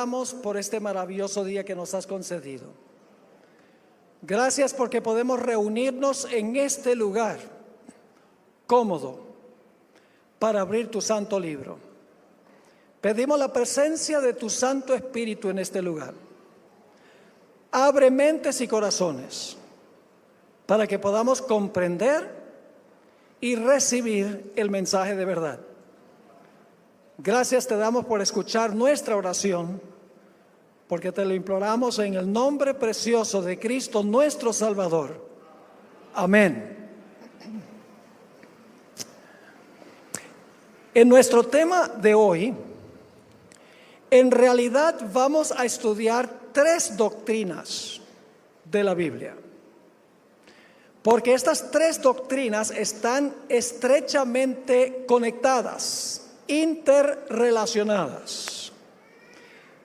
damos por este maravilloso día que nos has concedido. Gracias porque podemos reunirnos en este lugar cómodo para abrir tu santo libro. Pedimos la presencia de tu Santo Espíritu en este lugar. Abre mentes y corazones para que podamos comprender y recibir el mensaje de verdad. Gracias te damos por escuchar nuestra oración, porque te lo imploramos en el nombre precioso de Cristo nuestro Salvador. Amén. En nuestro tema de hoy, en realidad vamos a estudiar 3 doctrinas de la Biblia, porque estas 3 doctrinas están estrechamente conectadas, interrelacionadas.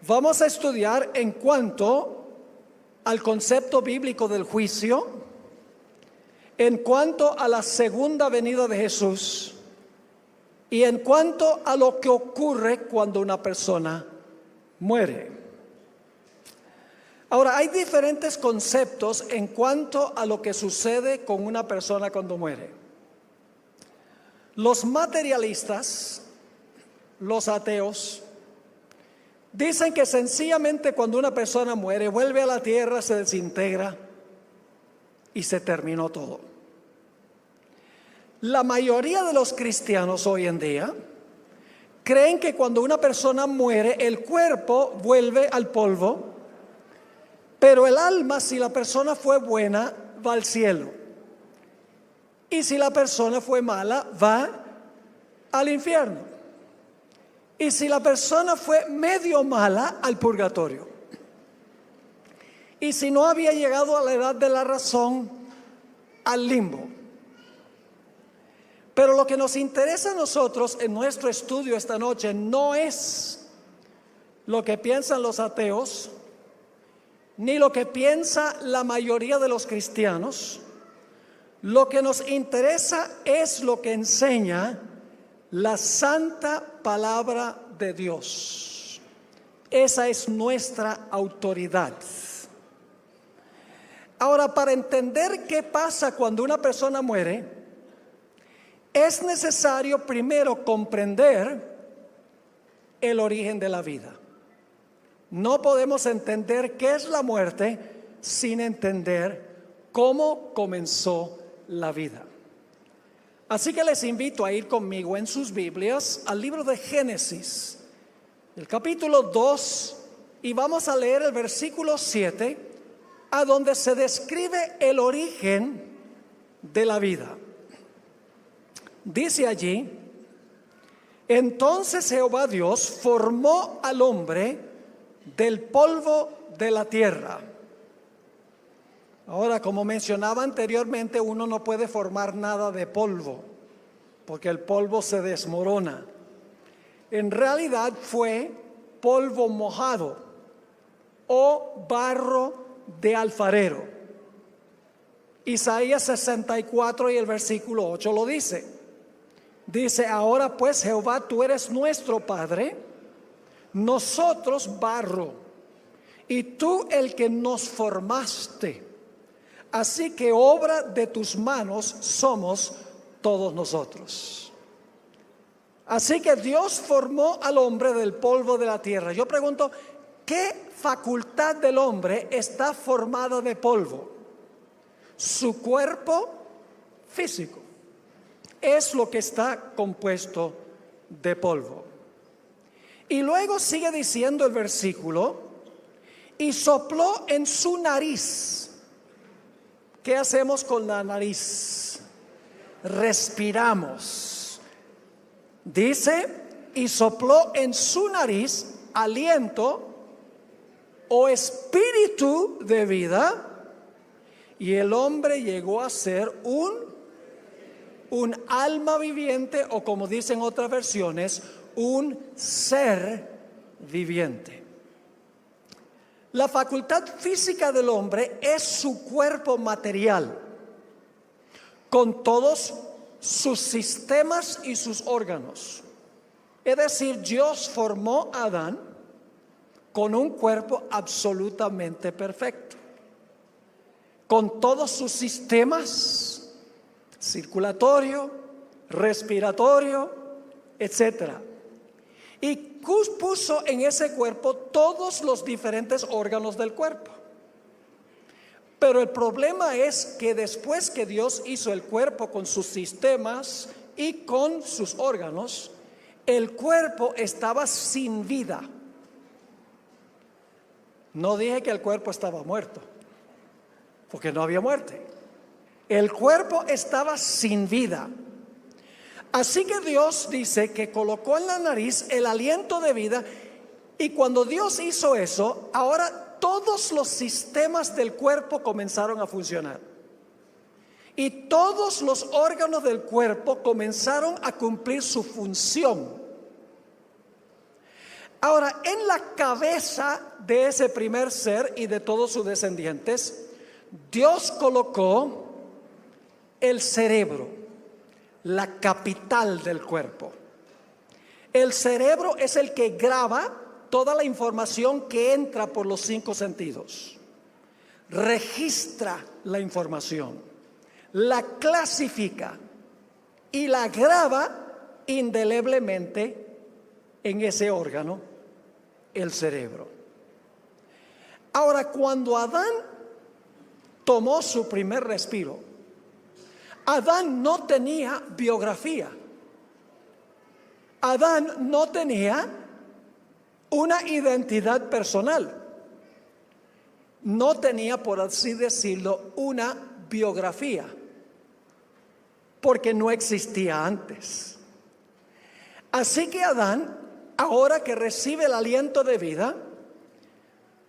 Vamos a estudiar en cuanto al concepto bíblico del juicio, en cuanto a la segunda venida de Jesús y en cuanto a lo que ocurre cuando una persona muere. Ahora, hay diferentes conceptos en cuanto a lo que sucede con una persona cuando muere. Los materialistas, los ateos, dicen que sencillamente cuando una persona muere, vuelve a la tierra, se desintegra y se terminó todo. La mayoría de los cristianos hoy en día creen que cuando una persona muere, el cuerpo vuelve al polvo, pero el alma, si la persona fue buena, va al cielo. Y si la persona fue mala, va al infierno. Y si la persona fue medio mala, al purgatorio. Y si no había llegado a la edad de la razón, al limbo. Pero lo que nos interesa a nosotros en nuestro estudio esta noche no es lo que piensan los ateos, ni lo que piensa la mayoría de los cristianos. Lo que nos interesa es lo que enseña la santa palabra de Dios. Esa es nuestra autoridad. Ahora, para entender qué pasa cuando una persona muere, es necesario primero comprender el origen de la vida. No podemos entender qué es la muerte sin entender cómo comenzó la vida. Así que les invito a ir conmigo en sus Biblias al libro de Génesis, el capítulo 2, y vamos a leer el versículo 7, a donde se describe el origen de la vida. Dice allí: entonces Jehová Dios formó al hombre del polvo de la tierra. Ahora, como mencionaba anteriormente, uno no puede formar nada de polvo, porque el polvo se desmorona. En realidad fue polvo mojado o barro de alfarero. Isaías 64 y el versículo 8 lo dice. Dice: ahora pues, Jehová, tú eres nuestro Padre, nosotros barro, y tú el que nos formaste. Así que obra de tus manos somos todos nosotros. Así que Dios formó al hombre del polvo de la tierra. Yo pregunto, ¿qué facultad del hombre está formada de polvo? Su cuerpo físico es lo que está compuesto de polvo. Y luego sigue diciendo el versículo: y sopló en su nariz. ¿Qué hacemos con la nariz? Respiramos. Dice: y sopló en su nariz aliento o espíritu de vida, y el hombre llegó a ser un alma viviente, o como dicen otras versiones, un ser viviente. La facultad física del hombre es su cuerpo material, con todos sus sistemas y sus órganos. Es decir, Dios formó a Adán con un cuerpo absolutamente perfecto, con todos sus sistemas circulatorio, respiratorio, etcétera. Y puso en ese cuerpo todos los diferentes órganos del cuerpo. Pero el problema es que después que Dios hizo el cuerpo con sus sistemas y con sus órganos, el cuerpo estaba sin vida. No dije que el cuerpo estaba muerto, porque no había muerte. El cuerpo estaba sin vida. Así que Dios dice que colocó en la nariz el aliento de vida, y cuando Dios hizo eso, ahora todos los sistemas del cuerpo comenzaron a funcionar. Y todos los órganos del cuerpo comenzaron a cumplir su función. Ahora, en la cabeza de ese primer ser y de todos sus descendientes, Dios colocó el cerebro, la capital del cuerpo. El cerebro es el que graba toda la información que entra por los 5 sentidos. Registra la información, la clasifica y la graba indeleblemente en ese órgano, el cerebro. Ahora, cuando Adán tomó su primer respiro, Adán no tenía biografía. Adán no tenía una identidad personal. No tenía, por así decirlo, una biografía, porque no existía antes. Así que Adán, ahora que recibe el aliento de vida,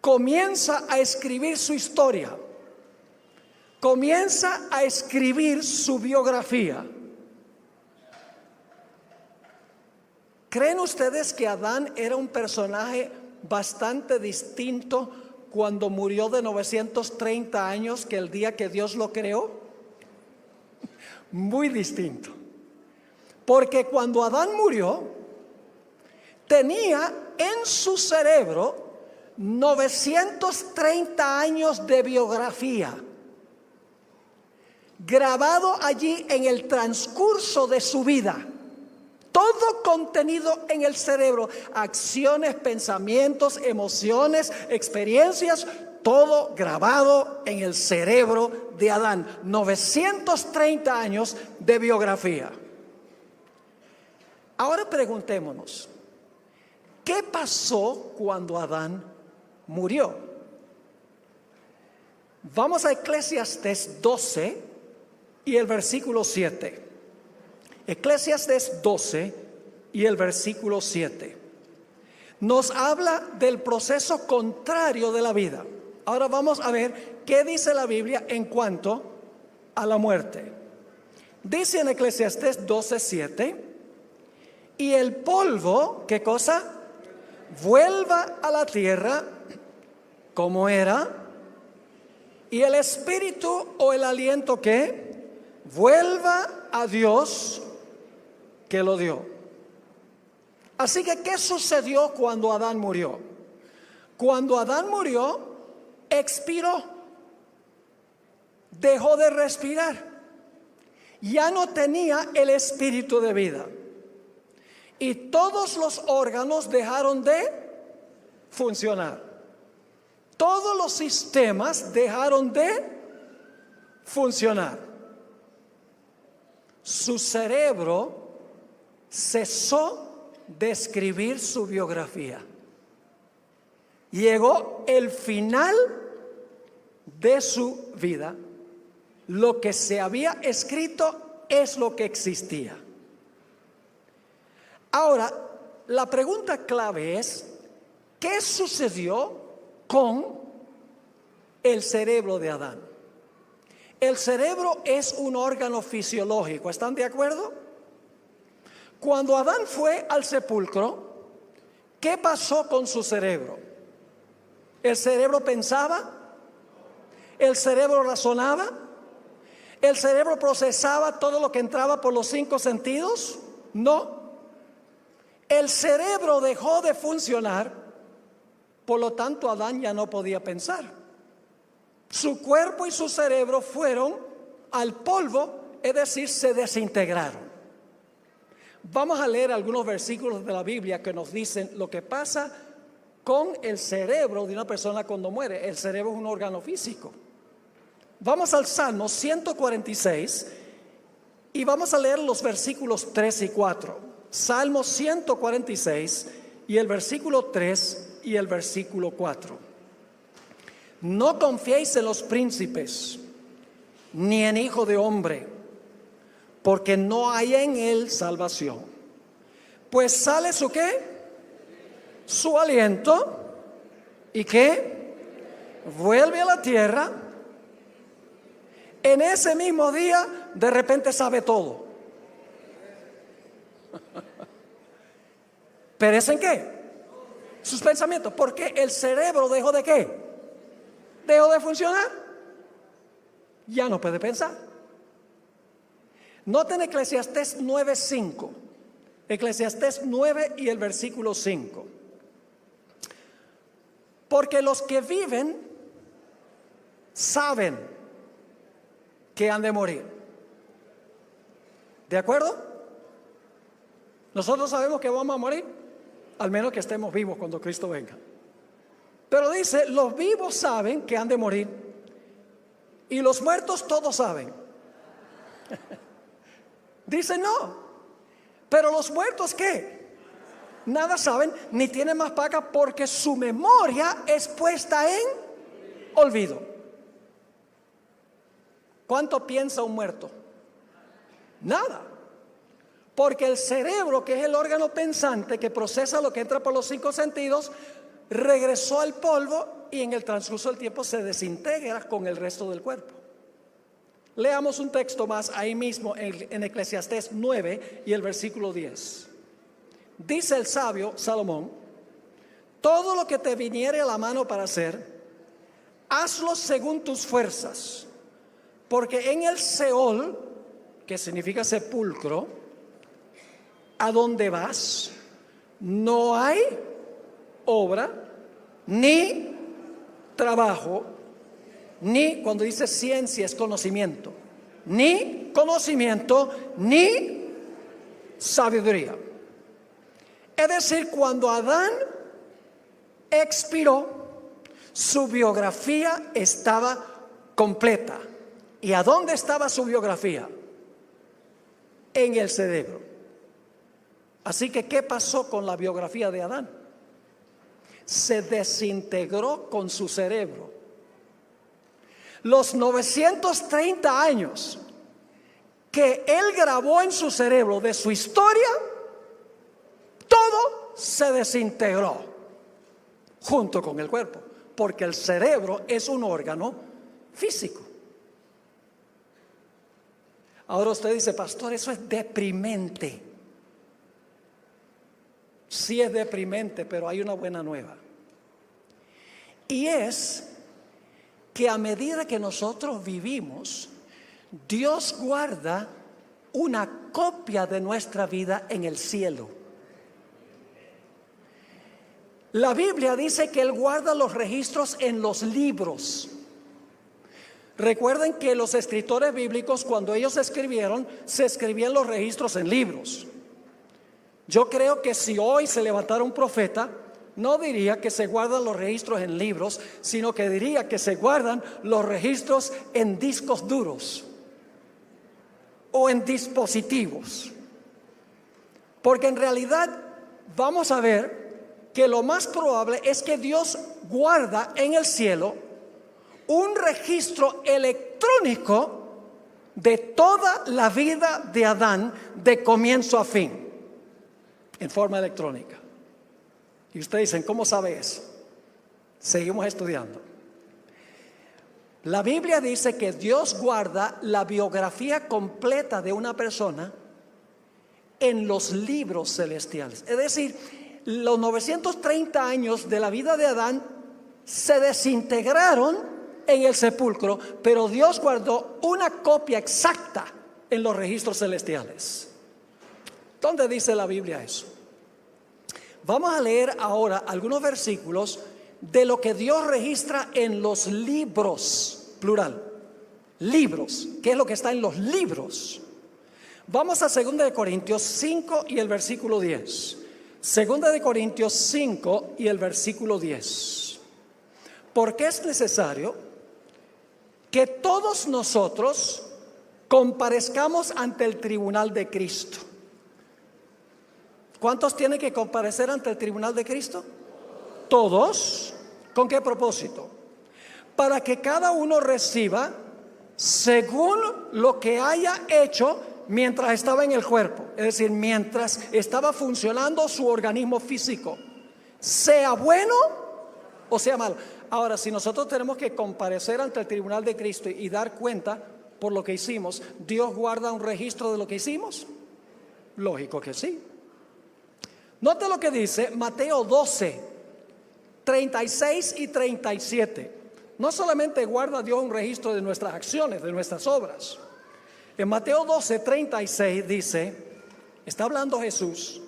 comienza a escribir su historia, comienza a escribir su biografía. ¿Creen ustedes que Adán era un personaje bastante distinto cuando murió de 930 años que el día que Dios lo creó? Muy distinto. Porque cuando Adán murió, tenía en su cerebro 930 años de biografía, grabado allí en el transcurso de su vida. Todo contenido en el cerebro, acciones, pensamientos, emociones, experiencias, todo grabado en el cerebro de Adán. 930 años de biografía. Ahora preguntémonos, ¿qué pasó cuando Adán murió? Vamos a Eclesiastés 12 y el versículo 7. Eclesiastés 12 y el versículo 7 nos habla del proceso contrario de la vida. Ahora vamos a ver qué dice la Biblia en cuanto a la muerte. Dice en Eclesiastés 12:7: y el polvo, ¿qué cosa? Vuelva a la tierra como era, y el espíritu o el aliento, ¿qué? Vuelva a Dios que lo dio. Así que, ¿qué sucedió cuando Adán murió? Cuando Adán murió, expiró, dejó de respirar, ya no tenía el espíritu de vida, y todos los órganos dejaron de funcionar, todos los sistemas dejaron de funcionar. Su cerebro cesó de escribir su biografía. Llegó el final de su vida. Lo que se había escrito es lo que existía. Ahora, la pregunta clave es: ¿qué sucedió con el cerebro de Adán? El cerebro es un órgano fisiológico, ¿están de acuerdo? Cuando Adán fue al sepulcro, ¿qué pasó con su cerebro? ¿El cerebro pensaba? ¿El cerebro razonaba? ¿El cerebro procesaba todo lo que entraba por los 5 sentidos? No. El cerebro dejó de funcionar Por lo tanto, Adán ya no podía pensar. Su cuerpo y su cerebro fueron al polvo, es decir, se desintegraron. Vamos a leer algunos versículos de la Biblia que nos dicen lo que pasa con el cerebro de una persona cuando muere. El cerebro es un órgano físico. Vamos al Salmo 146 y vamos a leer los versículos 3 y 4. Salmo 146 y el versículo 3 y el versículo 4. No confiéis en los príncipes, ni en hijo de hombre, porque no hay en él salvación. Pues sale su ¿qué? Su aliento, ¿y qué? Vuelve a la tierra. En ese mismo día, de repente sabe todo. ¿Perecen qué? Sus pensamientos. Porque el cerebro dejó de ¿qué? Dejó de funcionar. Ya no puede pensar. Noten Eclesiastés 9:5. Eclesiastés 9 y el versículo 5. Porque los que viven saben que han de morir. ¿De acuerdo? Nosotros sabemos que vamos a morir, al menos que estemos vivos cuando Cristo venga. Pero dice, los vivos saben que han de morir, y los muertos todos saben. Dice no, pero los muertos ¿qué? Nada saben, ni tienen más paga, porque su memoria es puesta en olvido. ¿Cuánto piensa un muerto? Nada. Porque el cerebro, que es el órgano pensante que procesa lo que entra por los 5 sentidos, regresó al polvo y en el transcurso del tiempo se desintegra con el resto del cuerpo. Leamos un texto más ahí mismo en Eclesiastés 9 y el versículo 10. Dice el sabio Salomón: todo lo que te viniere a la mano para hacer, hazlo según tus fuerzas, porque en el Seol, que significa sepulcro, a donde vas, no hay obra, ni trabajo, ni, cuando dice ciencia es conocimiento, ni sabiduría. Es decir, cuando Adán expiró, su biografía estaba completa. ¿Y a dónde estaba su biografía? En el cerebro. Así que, ¿qué pasó con la biografía de Adán? Se desintegró con su cerebro. Los 930 años que él grabó en su cerebro de su historia, todo se desintegró junto con el cuerpo, porque el cerebro es un órgano físico. Ahora usted dice, pastor, eso es deprimente. Sí es deprimente, pero hay una buena nueva. Y es que a medida que nosotros vivimos, Dios guarda una copia de nuestra vida en el cielo. La Biblia dice que Él guarda los registros en los libros. Recuerden que los escritores bíblicos, cuando ellos escribieron, se escribían los registros en libros. Yo creo que si hoy se levantara un profeta, no diría que se guardan los registros en libros, sino que diría que se guardan los registros en discos duros o en dispositivos. Porque en realidad vamos a ver que lo más probable es que Dios guarda en el cielo un registro electrónico de toda la vida de Adán de comienzo a fin, en forma electrónica. Y ustedes dicen, ¿cómo sabe eso? Seguimos estudiando. La Biblia dice que Dios guarda la biografía completa de una persona en los libros celestiales. Es decir, los 930 años de la vida de Adán se desintegraron en el sepulcro, pero Dios guardó una copia exacta en los registros celestiales. ¿Dónde dice la Biblia eso? Vamos a leer ahora algunos versículos de lo que Dios registra en los libros, plural, libros, ¿qué es lo que está en los libros? Vamos a 2 de Corintios 5 y el versículo 10. 2 de Corintios 5 y el versículo 10. Porque es necesario que todos nosotros comparezcamos ante el tribunal de Cristo. ¿Cuántos tienen que comparecer ante el tribunal de Cristo? Todos. ¿Con qué propósito? Para que cada uno reciba según lo que haya hecho mientras estaba en el cuerpo, es decir, mientras estaba funcionando su organismo físico, sea bueno o sea malo. Ahora, si nosotros tenemos que comparecer ante el tribunal de Cristo y dar cuenta por lo que hicimos, ¿Dios guarda un registro de lo que hicimos? Lógico que sí. Note lo que dice Mateo 12, 36 y 37. No solamente guarda Dios un registro de nuestras acciones, de nuestras obras. En Mateo 12, 36 dice, está hablando Jesús: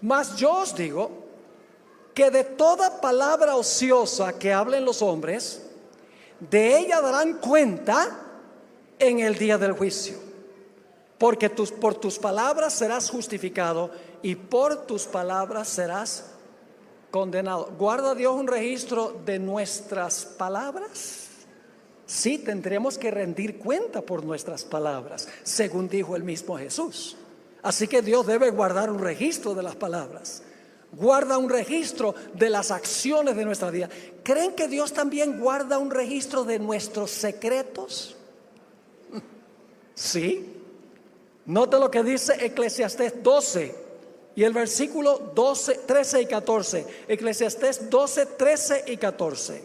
mas yo os digo que de toda palabra ociosa que hablen los hombres, de ella darán cuenta en el día del juicio. Porque por tus palabras serás justificado y por tus palabras serás condenado. ¿Guarda Dios un registro de nuestras palabras? Sí, tendremos que rendir cuenta por nuestras palabras, según dijo el mismo Jesús. Así que Dios debe guardar un registro de las palabras. Guarda un registro de las acciones de nuestra vida. ¿Creen que Dios también guarda un registro de nuestros secretos? Sí. Note lo que dice Eclesiastés 12 y el versículo 12, 13 y 14. Eclesiastés 12, 13 y 14.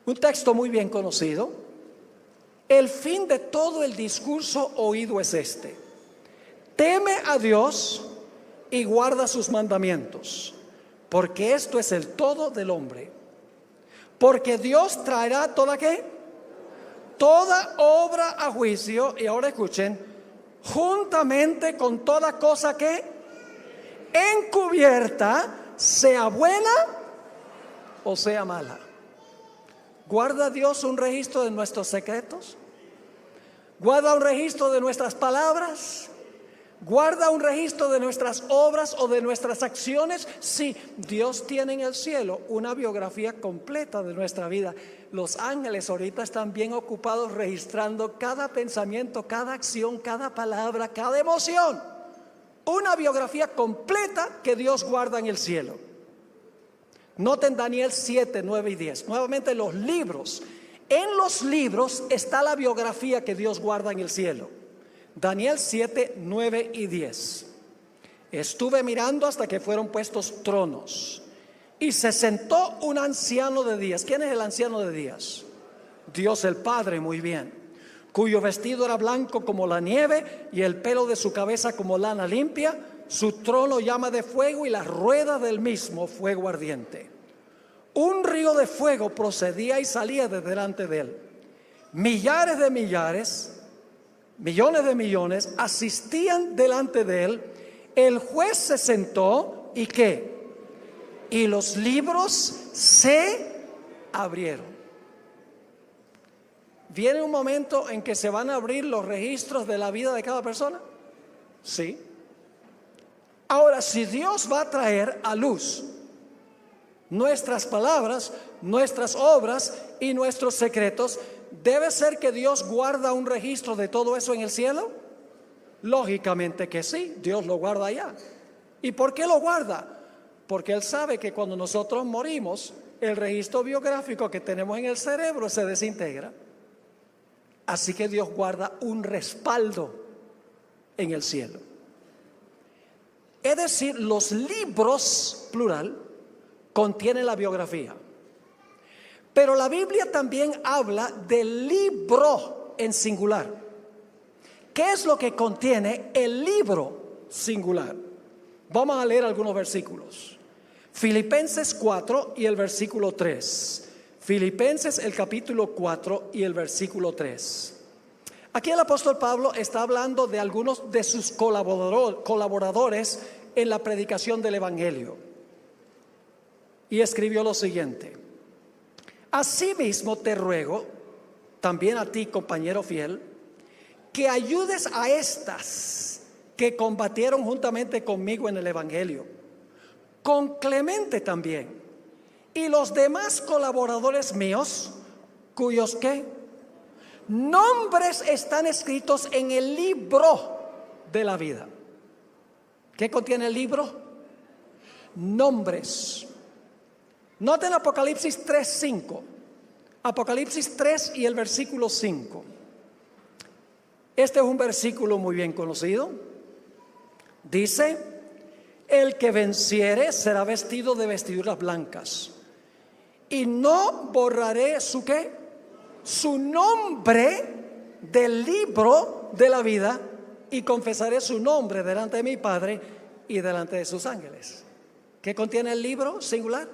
Un texto muy bien conocido. El fin de todo el discurso oído es este: teme a Dios y guarda sus mandamientos, porque esto es el todo del hombre. Porque Dios traerá toda toda obra a juicio, y ahora escuchen, juntamente con toda cosa que encubierta, sea buena o sea mala. ¿Guarda Dios un registro de nuestros secretos? ¿Guarda un registro de nuestras palabras? ¿Guarda un registro de nuestras obras o de nuestras acciones? Sí, Dios tiene en el cielo una biografía completa de nuestra vida. Los ángeles ahorita están bien ocupados registrando cada pensamiento, cada acción, cada palabra, cada emoción. Una biografía completa que Dios guarda en el cielo. Noten Daniel 7, 9 y 10. Nuevamente los libros. En los libros está la biografía que Dios guarda en el cielo. Daniel 7, 9 y 10. Estuve mirando hasta que fueron puestos tronos, y se sentó un anciano de días. ¿Quién es el anciano de días? Dios el Padre, muy bien. Cuyo vestido era blanco como la nieve y el pelo de su cabeza como lana limpia. Su trono llama de fuego y la rueda del mismo fuego ardiente. Un río de fuego procedía y salía de delante de él. Millares de millares, millones de millones asistían delante de él. El juez se sentó y ¿qué? Y los libros se abrieron. ¿Viene un momento en que se van a abrir los registros de la vida de cada persona? Sí. Ahora, si Dios va a traer a luz nuestras palabras, nuestras obras y nuestros secretos, ¿debe ser que Dios guarda un registro de todo eso en el cielo? Lógicamente que sí, Dios lo guarda allá. ¿Y por qué lo guarda? Porque Él sabe que cuando nosotros morimos, el registro biográfico que tenemos en el cerebro se desintegra. Así que Dios guarda un respaldo en el cielo. Es decir, los libros, plural, contienen la biografía. Pero la Biblia también habla del libro en singular. ¿Qué es lo que contiene el libro singular? Vamos a leer algunos versículos. Filipenses 4 y el versículo 3. Filipenses el capítulo 4 y el versículo 3. Aquí el apóstol Pablo está hablando de algunos de sus colaboradores en la predicación del evangelio. y escribió lo siguiente: asimismo te ruego, también a ti, compañero fiel, que ayudes a estas que combatieron juntamente conmigo en el Evangelio, con Clemente también, y los demás colaboradores míos, cuyos ¿qué? Nombres están escritos en el libro de la vida. ¿Qué contiene el libro? Nombres. Noten Apocalipsis 3:5. Apocalipsis 3 y el versículo 5. Este es un versículo muy bien conocido. Dice: el que venciere será vestido de vestiduras blancas, y no borraré su ¿qué? Su nombre del libro de la vida, y confesaré su nombre delante de mi Padre y delante de sus ángeles. ¿Qué contiene el libro singular?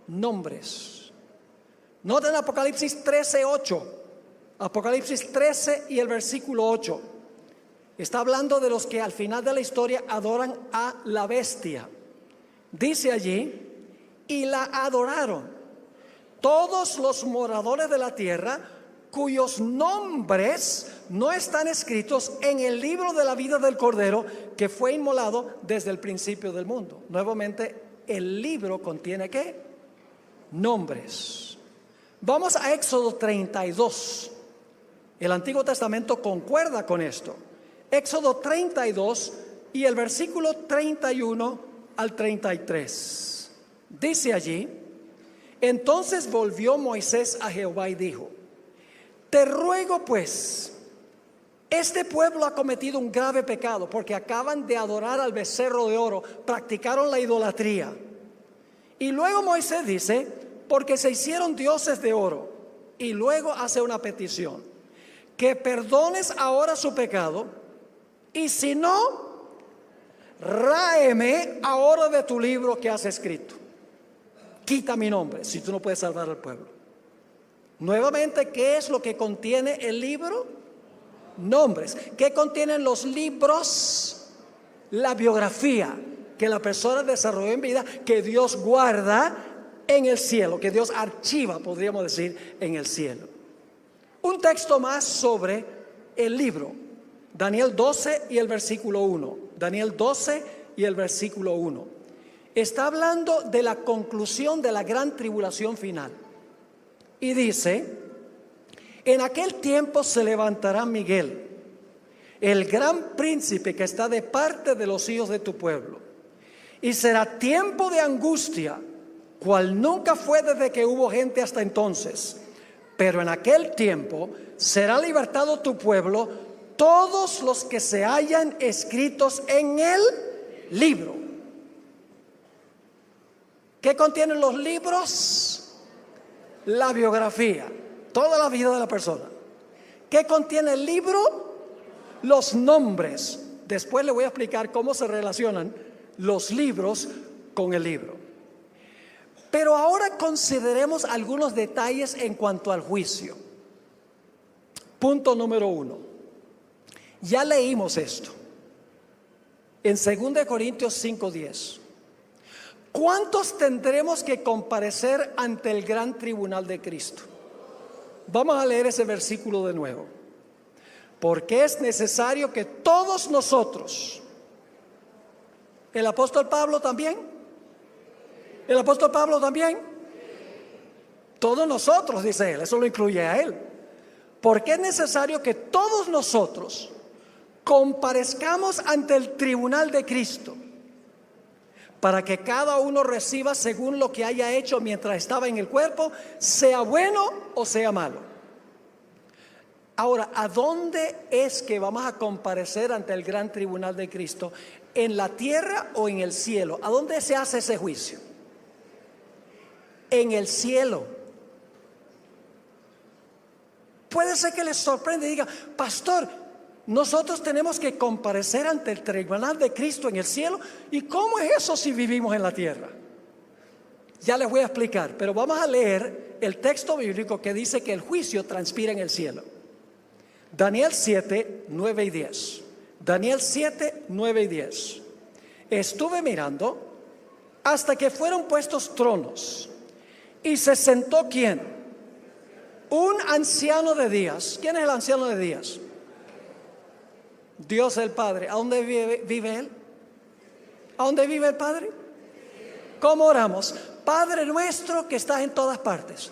Nombres. Noten Apocalipsis 13:8. Apocalipsis 13 y el versículo 8. Está hablando de los que al final de la historia adoran a la bestia. Dice allí: y la adoraron todos los moradores de la tierra, cuyos nombres no están escritos en el libro de la vida del Cordero, que fue inmolado desde el principio del mundo. Nuevamente, el libro contiene ¿qué? Nombres. Vamos a Éxodo 32. El Antiguo Testamento concuerda con esto. Éxodo 32 y el versículo 31 al 33. Dice allí: entonces volvió Moisés a Jehová y dijo: te ruego pues, este pueblo ha cometido un grave pecado, porque acaban de adorar al becerro de oro, practicaron la idolatría. Y luego Moisés dice: porque se hicieron dioses de oro. Y luego hace una petición: que perdones ahora su pecado, y si no, ráeme ahora de tu libro que has escrito. Quita mi nombre si tú no puedes salvar al pueblo. Nuevamente, ¿qué es lo que contiene el libro? Nombres. ¿Qué contienen los libros? La biografía que la persona desarrolló en vida, que Dios guarda en el cielo, que Dios archiva, podríamos decir, en el cielo. Un texto más sobre el libro. Daniel 12 y el versículo 1. Daniel 12 y el versículo 1. Está hablando de la conclusión de la gran tribulación final. Y dice: en aquel tiempo se levantará Miguel, el gran príncipe que está de parte de los hijos de tu pueblo. Y será tiempo de angustia, cual nunca fue desde que hubo gente hasta entonces. Pero en aquel tiempo será libertado tu pueblo, todos los que se hayan escritos en el libro. ¿Qué contienen los libros? La biografía, toda la vida de la persona. ¿Qué contiene el libro? Los nombres. Después le voy a explicar cómo se relacionan los libros con el libro. Pero ahora consideremos algunos detalles en cuanto al juicio. Punto número 1. Ya leímos esto en 2 Corintios 5:10. ¿Cuántos tendremos que comparecer ante el gran tribunal de Cristo? Vamos a leer ese versículo de nuevo. Porque es necesario que todos nosotros, el apóstol Pablo también, todos nosotros, dice él, eso lo incluye a él. Porque es necesario que todos nosotros comparezcamos ante el tribunal de Cristo, para que cada uno reciba según lo que haya hecho mientras estaba en el cuerpo, sea bueno o sea malo. Ahora, ¿a dónde es que vamos a comparecer ante el gran tribunal de Cristo? ¿En la tierra o en el cielo? ¿A dónde se hace ese juicio? En el cielo. Puede ser que les sorprenda y diga: pastor, nosotros tenemos que comparecer ante el tribunal de Cristo en el cielo. ¿Y cómo es eso si vivimos en la tierra? Ya les voy a explicar, pero vamos a leer el texto bíblico que dice que el juicio transpira en el cielo. Daniel 7, 9 y 10. Daniel 7, 9 y 10. Estuve mirando hasta que fueron puestos tronos. Y se sentó ¿quién? Un anciano de días. ¿Quién es el anciano de días? Dios el Padre. ¿A dónde vive Él? ¿A dónde vive el Padre? ¿Cómo oramos? Padre nuestro que estás en todas partes.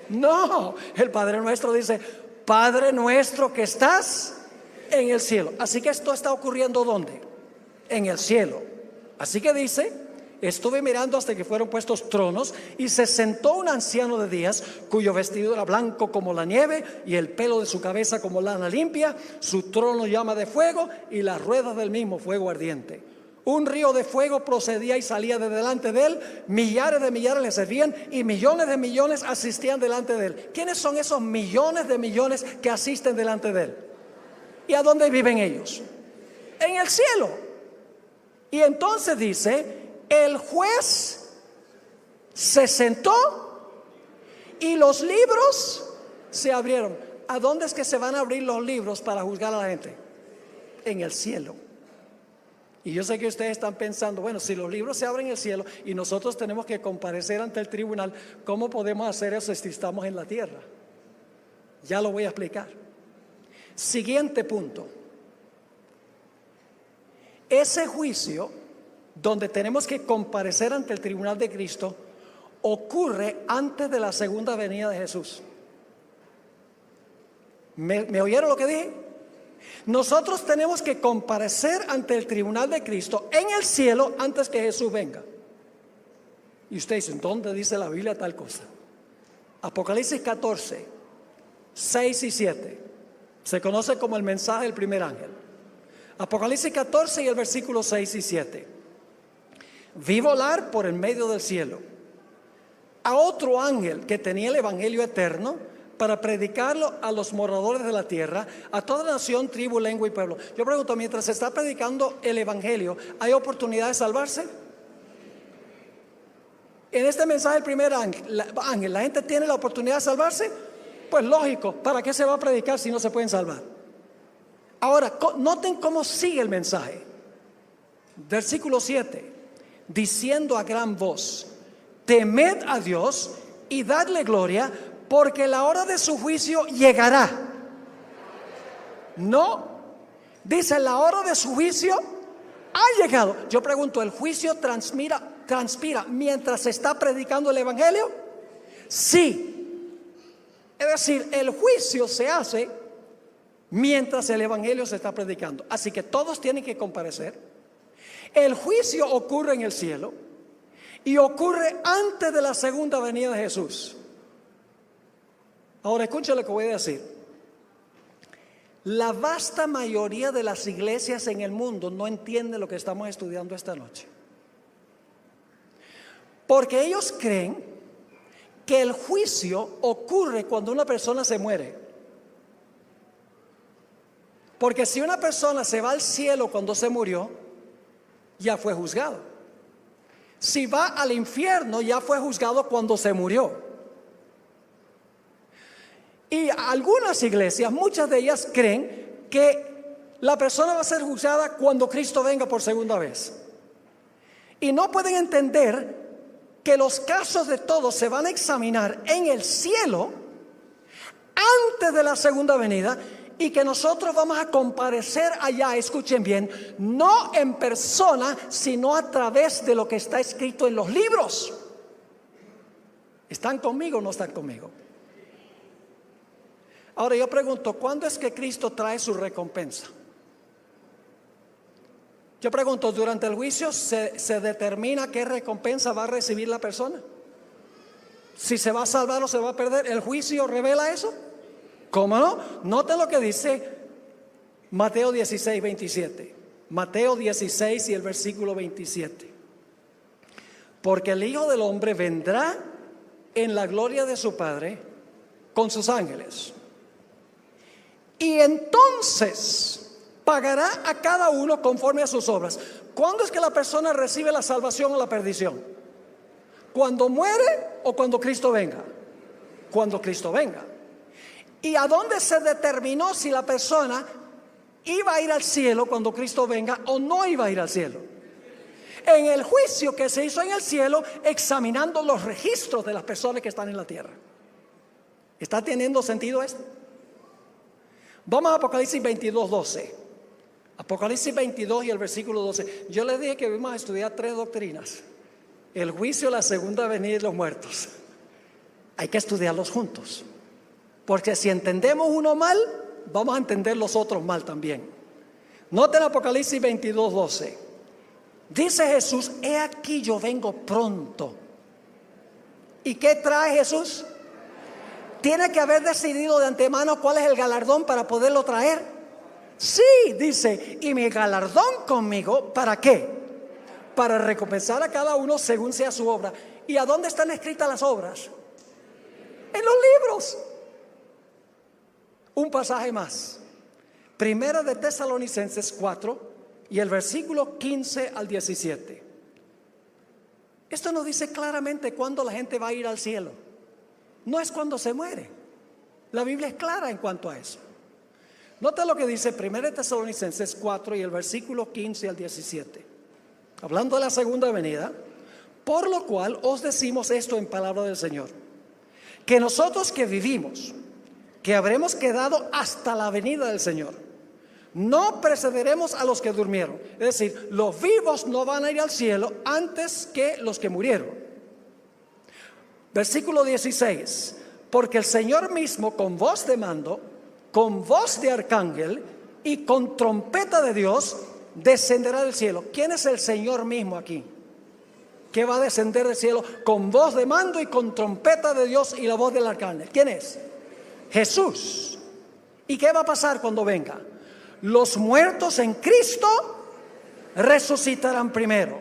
No, el Padre nuestro dice, Padre nuestro que estás en el cielo. Así que esto está ocurriendo ¿dónde? En el cielo. Así que dice, estuve mirando hasta que fueron puestos tronos y se sentó un anciano de días cuyo vestido era blanco como la nieve y el pelo de su cabeza como lana limpia, su trono llama de fuego y las ruedas del mismo fuego ardiente. Un río de fuego procedía y salía de delante de él, millares de millares le servían y millones de millones asistían delante de él. ¿Quiénes son esos millones de millones que asisten delante de él? ¿Y a dónde viven ellos? En el cielo. Y entonces dice, el juez se sentó y los libros se abrieron. ¿A dónde es que se van a abrir los libros para juzgar a la gente? En el cielo. Y yo sé que ustedes están pensando, bueno, si los libros se abren en el cielo y nosotros tenemos que comparecer ante el tribunal, ¿cómo podemos hacer eso si estamos en la tierra? Ya lo voy a explicar. Siguiente punto. Ese juicio donde tenemos que comparecer ante el tribunal de Cristo ocurre antes de la segunda venida de Jesús. ¿Me oyeron lo que dije? Nosotros tenemos que comparecer ante el tribunal de Cristo en el cielo antes que Jesús venga. Y ustedes dicen, ¿dónde dice la Biblia tal cosa? Apocalipsis 14, 6 y 7. Se conoce como el mensaje del primer ángel. Apocalipsis 14 y el versículo 6 y 7. Vi volar por el medio del cielo a otro ángel que tenía el evangelio eterno para predicarlo a los moradores de la tierra, a toda nación, tribu, lengua y pueblo. Yo pregunto, mientras se está predicando el evangelio, ¿hay oportunidad de salvarse? En este mensaje del primer ángel, ¿la gente tiene la oportunidad de salvarse? Pues lógico, ¿para qué se va a predicar si no se pueden salvar? Ahora, noten cómo sigue el mensaje. Versículo 7, diciendo a gran voz, temed a Dios y dadle gloria, porque la hora de su juicio llegará. No, dice la hora de su juicio ha llegado. Yo pregunto, ¿el juicio transpira mientras se está predicando el evangelio? Sí. Es decir, el juicio se hace mientras el evangelio se está predicando. Así que todos tienen que comparecer. El juicio ocurre en el cielo y ocurre antes de la segunda venida de Jesús. Ahora escuchen lo que voy a decir. La vasta mayoría de las iglesias en el mundo no entienden lo que estamos estudiando esta noche. Porque ellos creen que el juicio ocurre cuando una persona se muere. Porque si una persona se va al cielo cuando se murió, ya fue juzgado. Si va al infierno, ya fue juzgado cuando se murió. Y algunas iglesias, muchas de ellas creen que la persona va a ser juzgada cuando Cristo venga por segunda vez. Y no pueden entender que los casos de todos se van a examinar en el cielo antes de la segunda venida y que nosotros vamos a comparecer allá, escuchen bien, no en persona, sino a través de lo que está escrito en los libros. ¿Están conmigo o no están conmigo? Ahora yo pregunto, ¿cuándo es que Cristo trae su recompensa? Yo pregunto, ¿durante el juicio se determina qué recompensa va a recibir la persona? Si se va a salvar o se va a perder. ¿El juicio revela eso? ¿Cómo no? Noten lo que dice Mateo 16, 27. Mateo 16 y el versículo 27. Porque el Hijo del Hombre vendrá en la gloria de su Padre con sus ángeles. Y entonces pagará a cada uno conforme a sus obras. ¿Cuándo es que la persona recibe la salvación o la perdición? ¿Cuando muere o cuando Cristo venga? Cuando Cristo venga. ¿Y a dónde se determinó si la persona iba a ir al cielo cuando Cristo venga o no iba a ir al cielo? en el juicio que se hizo en el cielo, examinando los registros de las personas que están en la tierra. ¿Está teniendo sentido esto? Vamos a Apocalipsis 22, 12. Apocalipsis 22 y el versículo 12. Yo les dije que vamos a estudiar 3 doctrinas: el juicio, la segunda venida y los muertos. Hay que estudiarlos juntos, porque si entendemos uno mal, vamos a entender los otros mal también. Noten Apocalipsis 22, 12. Dice Jesús: he aquí yo vengo pronto. ¿Y qué trae Jesús? ¿Tiene que haber decidido de antemano cuál es el galardón para poderlo traer? Sí, dice, y mi galardón conmigo, ¿para qué? Para recompensar a cada uno según sea su obra. ¿Y a dónde están escritas las obras? En los libros. Un pasaje más. Primera de Tesalonicenses 4 y el versículo 15 al 17. Esto nos dice claramente cuándo la gente va a ir al cielo. No es cuando se muere. La Biblia es clara en cuanto a eso. Nota lo que dice 1 Tesalonicenses 4 y el versículo 15 al 17. Hablando de la segunda venida: por lo cual os decimos esto en palabra del Señor, que nosotros que vivimos, que habremos quedado hasta la venida del Señor, no precederemos a los que durmieron. Es decir, los vivos no van a ir al cielo antes que los que murieron. Versículo 16: porque el Señor mismo, con voz de mando, con voz de arcángel y con trompeta de Dios, descenderá del cielo. ¿Quién es el Señor mismo aquí? ¿Qué va a descender del cielo con voz de mando y con trompeta de Dios y la voz del arcángel? ¿Quién es? Jesús. ¿Y qué va a pasar cuando venga? Los muertos en Cristo resucitarán primero.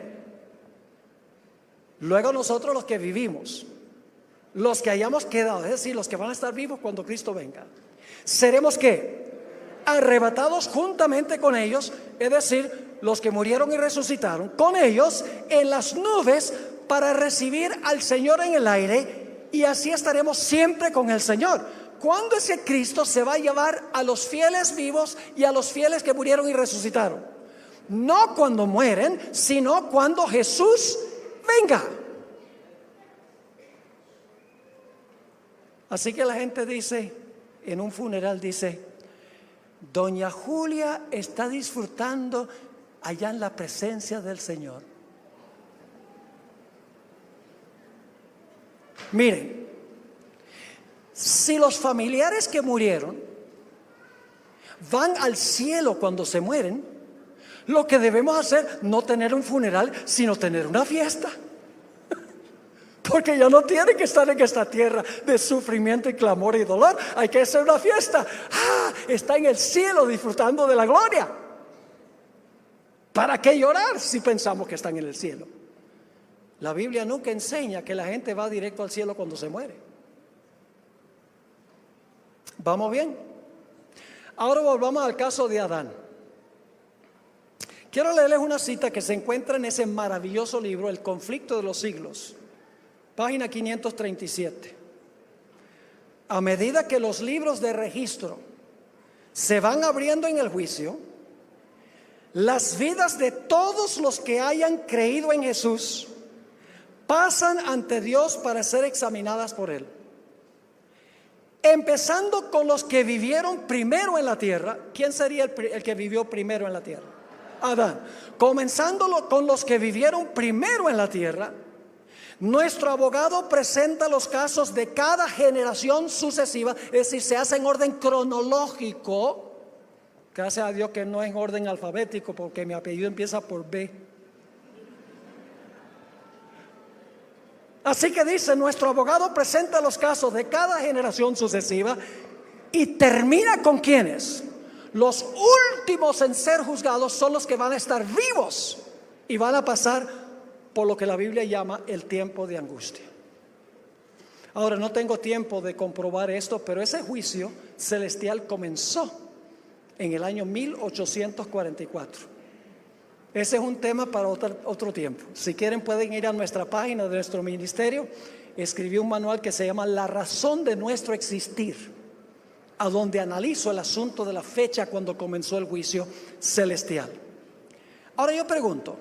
Luego nosotros, los que vivimos, los que hayamos quedado, es decir, los que van a estar vivos cuando Cristo venga, seremos ¿qué? Arrebatados juntamente con ellos, es decir, los que murieron y resucitaron, con ellos en las nubes para recibir al Señor en el aire, y así estaremos siempre con el Señor. ¿Cuándo es que Cristo se va a llevar a los fieles vivos y a los fieles que murieron y resucitaron? No cuando mueren, sino cuando Jesús venga. Así que la gente dice, en un funeral dice: doña Julia está disfrutando allá en la presencia del Señor. Miren, si los familiares que murieron van al cielo cuando se mueren, lo que debemos hacer no tener un funeral, sino tener una fiesta. Porque ya no tienen que estar en esta tierra de sufrimiento y clamor y dolor. Hay que hacer una fiesta. Está en el cielo disfrutando de la gloria. ¿Para qué llorar si pensamos que están en el cielo? La Biblia nunca enseña que la gente va directo al cielo cuando se muere. ¿Vamos bien? Ahora volvamos al caso de Adán. Quiero leerles una cita que se encuentra en ese maravilloso libro, El conflicto de los siglos. Página 537. A medida que los libros de registro se van abriendo en el juicio, las vidas de todos los que hayan creído en Jesús pasan ante Dios para ser examinadas por Él. Empezando con los que vivieron primero en la tierra. ¿Quién sería el que vivió primero en la tierra? Adán. Comenzándolo con los que vivieron primero en la tierra, nuestro abogado presenta los casos de cada generación sucesiva, es decir, se hace en orden cronológico. Gracias a Dios que no en orden alfabético, porque mi apellido empieza por B. Así que dice, nuestro abogado presenta los casos de cada generación sucesiva y termina con ¿quiénes? Los últimos en ser juzgados son los que van a estar vivos y van a pasar por lo que la Biblia llama el tiempo de angustia. Ahora, no tengo tiempo de comprobar esto, pero ese juicio celestial comenzó en el año 1844. Ese es un tema para otro tiempo. Si quieren pueden ir a nuestra página de nuestro ministerio. Escribí un manual que se llama La razón de nuestro existir, a donde analizo el asunto de la fecha cuando comenzó el juicio celestial. Ahora yo pregunto,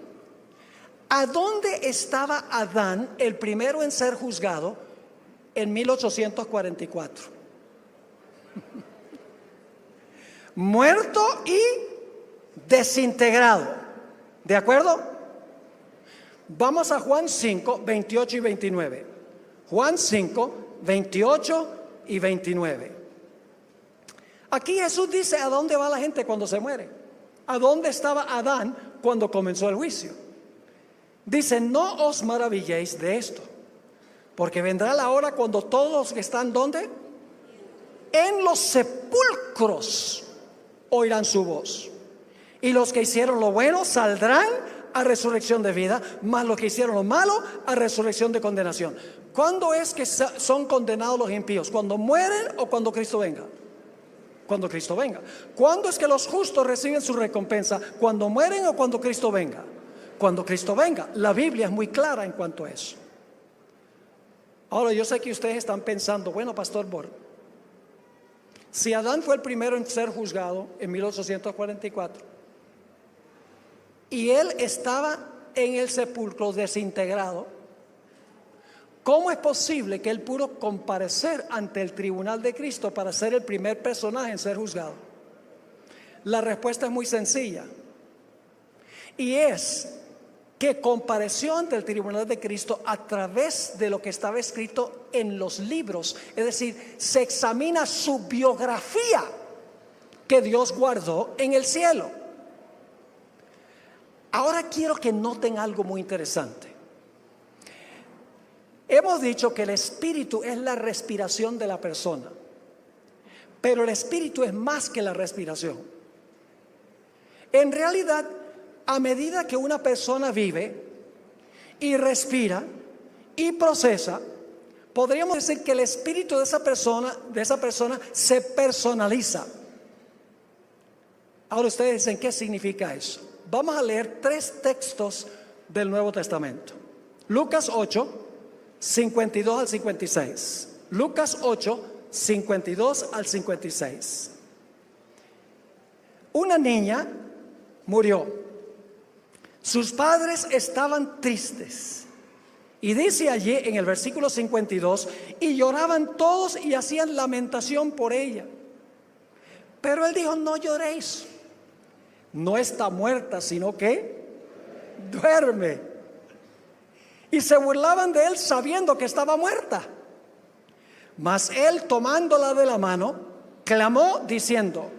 ¿A dónde estaba Adán, el primero en ser juzgado, en 1844? Muerto y desintegrado. ¿De acuerdo? Vamos a Juan 5, 28 y 29. Juan 5, 28 y 29. Aquí Jesús dice a dónde va la gente cuando se muere. ¿A dónde estaba Adán cuando comenzó el juicio? Dice: no os maravilléis de esto, porque vendrá la hora cuando todos los que están, ¿dónde? En los sepulcros oirán su voz. Y los que hicieron lo bueno saldrán a resurrección de vida, mas los que hicieron lo malo a resurrección de condenación. ¿Cuándo es que son condenados los impíos? ¿Cuando mueren o cuando Cristo venga? Cuando Cristo venga. ¿Cuándo es que los justos reciben su recompensa? ¿Cuando mueren o cuando Cristo venga? Cuando Cristo venga. La Biblia es muy clara en cuanto a eso. Ahora, yo sé que ustedes están pensando: bueno, Pastor Bor, si Adán fue el primero en ser juzgado en 1844 y él estaba en el sepulcro desintegrado, ¿cómo es posible que él pudo comparecer ante el tribunal de Cristo para ser el primer personaje en ser juzgado? La respuesta es muy sencilla, y es que compareció ante el tribunal de Cristo a través de lo que estaba escrito en los libros. Es decir, se examina su biografía que Dios guardó en el cielo. Ahora quiero que noten algo muy interesante. Hemos dicho que el espíritu es la respiración de la persona, pero el espíritu es más que la respiración. En realidad, a medida que una persona vive y respira y procesa, podríamos decir que el espíritu de esa persona se personaliza. Ahora ustedes dicen: ¿qué significa eso? Vamos a leer 3 textos del Nuevo Testamento. Lucas 8, 52 al 56. Lucas 8, 52 al 56. Una niña murió. Sus padres estaban tristes. Y dice allí en el versículo 52: y lloraban todos y hacían lamentación por ella. Pero él dijo: no lloréis, no está muerta, sino que duerme. Y se burlaban de él sabiendo que estaba muerta. Mas él, tomándola de la mano, clamó diciendo: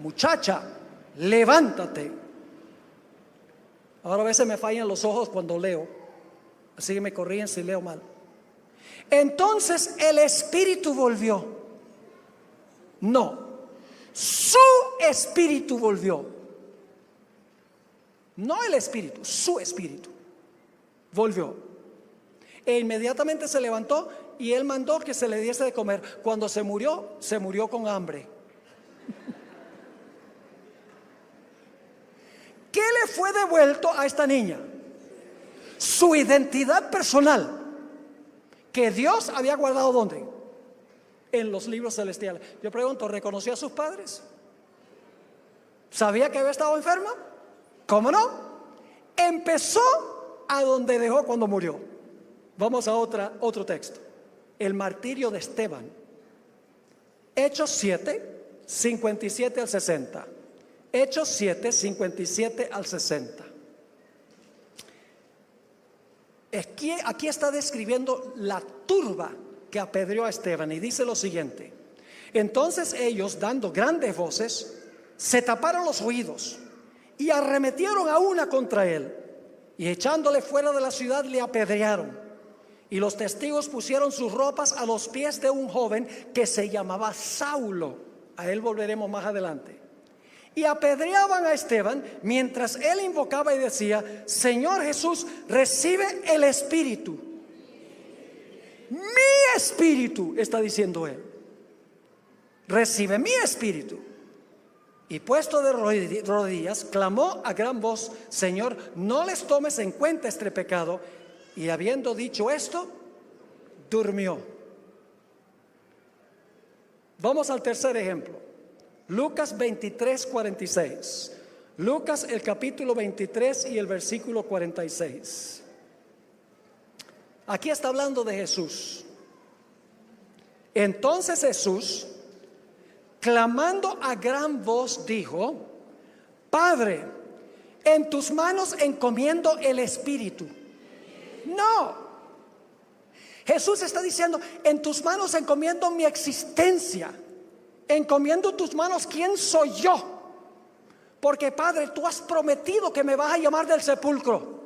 muchacha, levántate. Ahora a veces me fallan los ojos cuando leo, así que me corrigen si leo mal. Entonces el espíritu volvió. No, su espíritu volvió. No el espíritu, su espíritu volvió. E inmediatamente se levantó y él mandó que se le diese de comer. Cuando se murió con hambre. ¿Qué le fue devuelto a esta niña? Su identidad personal, que Dios había guardado ¿dónde? En los libros celestiales. Yo pregunto: ¿reconoció a sus padres? ¿Sabía que había estado enferma? ¿Cómo no? Empezó a donde dejó cuando murió. Vamos a otro texto. El martirio de Esteban. Hechos 7, 57 al 60. Hechos 7, 57 al 60. Aquí está describiendo la turba que apedreó a Esteban y dice lo siguiente: entonces ellos, dando grandes voces, se taparon los oídos y arremetieron a una contra él, y echándole fuera de la ciudad le apedrearon. Y los testigos pusieron sus ropas a los pies de un joven que se llamaba Saulo. A él volveremos más adelante. Y apedreaban a Esteban mientras él invocaba y decía: Señor Jesús, recibe el espíritu. Mi espíritu, está diciendo él. Recibe mi espíritu. Y puesto de rodillas, clamó a gran voz: Señor, no les tomes en cuenta este pecado. Y habiendo dicho esto, durmió. Vamos al tercer ejemplo. Lucas 23, 46. Lucas el capítulo 23 y el versículo 46. Aquí está hablando de Jesús. Entonces Jesús, clamando a gran voz, dijo: Padre, en tus manos encomiendo el Espíritu. No, Jesús está diciendo: en tus manos encomiendo mi existencia, encomiendo tus manos quién soy yo, porque Padre, tú has prometido que me vas a llamar del sepulcro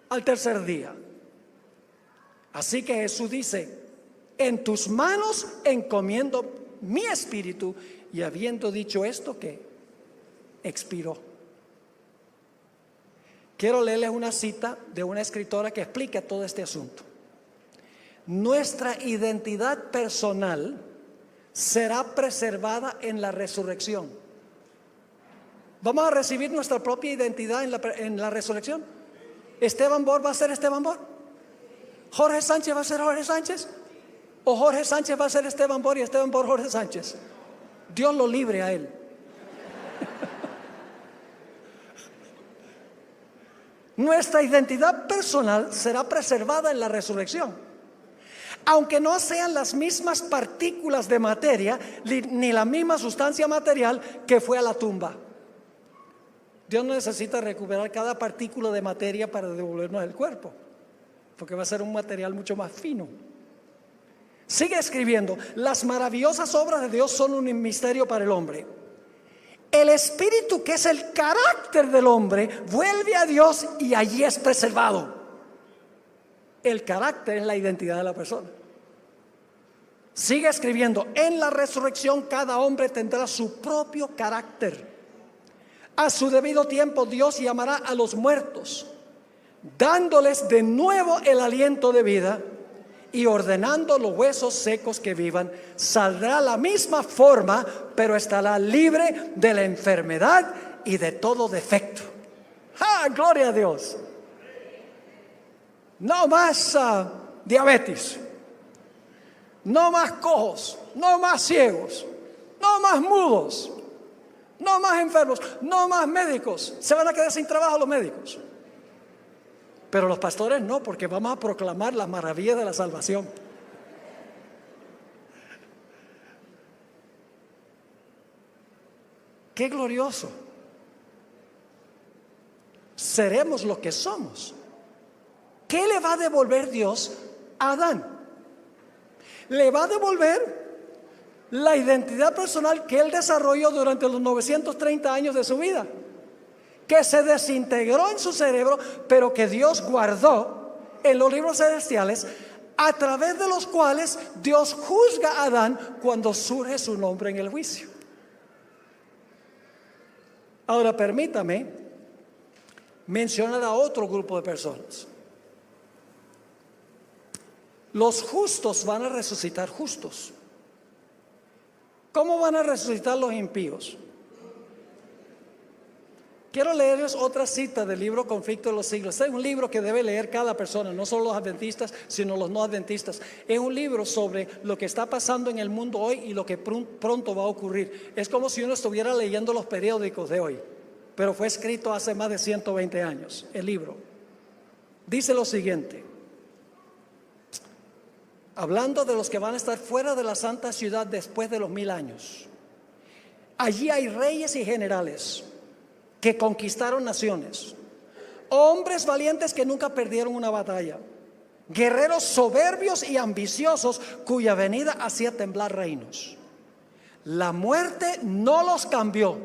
al tercer día. Así que Jesús dice: en tus manos encomiendo mi espíritu. Y habiendo dicho esto, que expiró. Quiero leerles una cita de una escritora que explica todo este asunto. Nuestra identidad personal será preservada en la resurrección. ¿Vamos a recibir nuestra propia identidad en la resurrección? ¿Esteban Bor va a ser Esteban Bor? ¿Jorge Sánchez va a ser Jorge Sánchez? ¿O Jorge Sánchez va a ser Esteban Bor y Esteban Bor Jorge Sánchez? Dios lo libre a él. Nuestra identidad personal será preservada en la resurrección, aunque no sean las mismas partículas de materia ni la misma sustancia material que fue a la tumba. Dios no necesita recuperar cada partícula de materia para devolvernos el cuerpo, porque va a ser un material mucho más fino. Sigue escribiendo: las maravillosas obras de Dios son un misterio para el hombre. El espíritu, que es el carácter del hombre, vuelve a Dios y allí es preservado. El carácter es la identidad de la persona. Sigue escribiendo: en la resurrección cada hombre tendrá su propio carácter. A su debido tiempo Dios llamará a los muertos, dándoles de nuevo el aliento de vida y ordenando los huesos secos que vivan. Saldrá la misma forma, pero estará libre de la enfermedad y de todo defecto. ¡Ah, gloria a Dios! No más diabetes, no más cojos, no más ciegos, no más mudos, no más enfermos, no más médicos. Se van a quedar sin trabajo los médicos. Pero los pastores no, porque vamos a proclamar las maravillas de la salvación. ¡Qué glorioso! Seremos lo que somos. ¿Qué le va a devolver Dios a Adán? Le va a devolver la identidad personal que él desarrolló durante los 930 años de su vida, que se desintegró en su cerebro, pero que Dios guardó en los libros celestiales, a través de los cuales Dios juzga a Adán cuando surge su nombre en el juicio. Ahora permítame mencionar a otro grupo de personas. Los justos van a resucitar justos. ¿Cómo van a resucitar los impíos? Quiero leerles otra cita del libro Conflicto de los Siglos. Este es un libro que debe leer cada persona, no solo los adventistas, sino los no adventistas. Es un libro sobre lo que está pasando en el mundo hoy y lo que pronto va a ocurrir. Es como si uno estuviera leyendo los periódicos de hoy, pero fue escrito hace más de 120 años, el libro. Dice lo siguiente, hablando de los que van a estar fuera de la santa ciudad después de los 1000 años. Allí hay reyes y generales que conquistaron naciones, hombres valientes que nunca perdieron una batalla, guerreros soberbios y ambiciosos cuya venida hacía temblar reinos. La muerte no los cambió.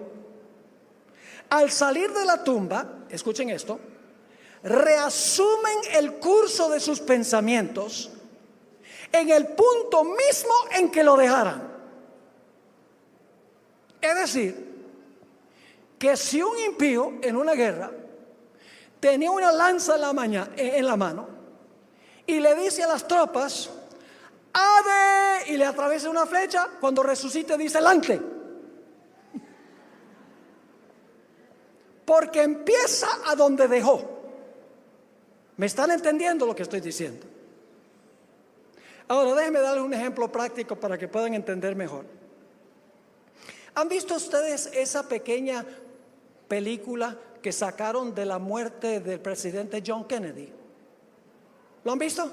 Al salir de la tumba, escuchen esto, reasumen el curso de sus pensamientos en el punto mismo en que lo dejaran. Es decir, que si un impío en una guerra tenía una lanza en la mano y le dice a las tropas ¡Ade! Y le atraviesa una flecha, cuando resucite dice ¡Lante! Porque empieza a donde dejó. ¿Me están entendiendo lo que estoy diciendo? Ahora déjenme darles un ejemplo práctico para que puedan entender mejor. ¿Han visto ustedes esa pequeña película que sacaron de la muerte del presidente John Kennedy? ¿Lo han visto?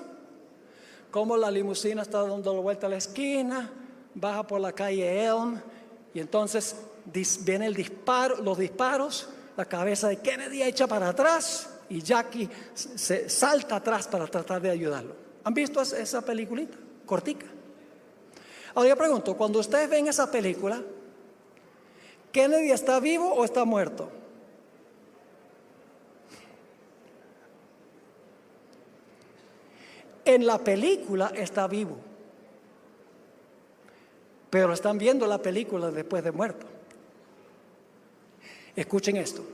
Como la limusina está dando la vuelta a la esquina, baja por la calle Elm, y entonces viene el disparo, los disparos, la cabeza de Kennedy echa para atrás y Jackie se salta atrás para tratar de ayudarlo. ¿Han visto esa peliculita cortica? Ahora yo pregunto, cuando ustedes ven esa película, ¿Kennedy está vivo o está muerto? En la película está vivo, pero están viendo la película después de muerto. Escuchen esto.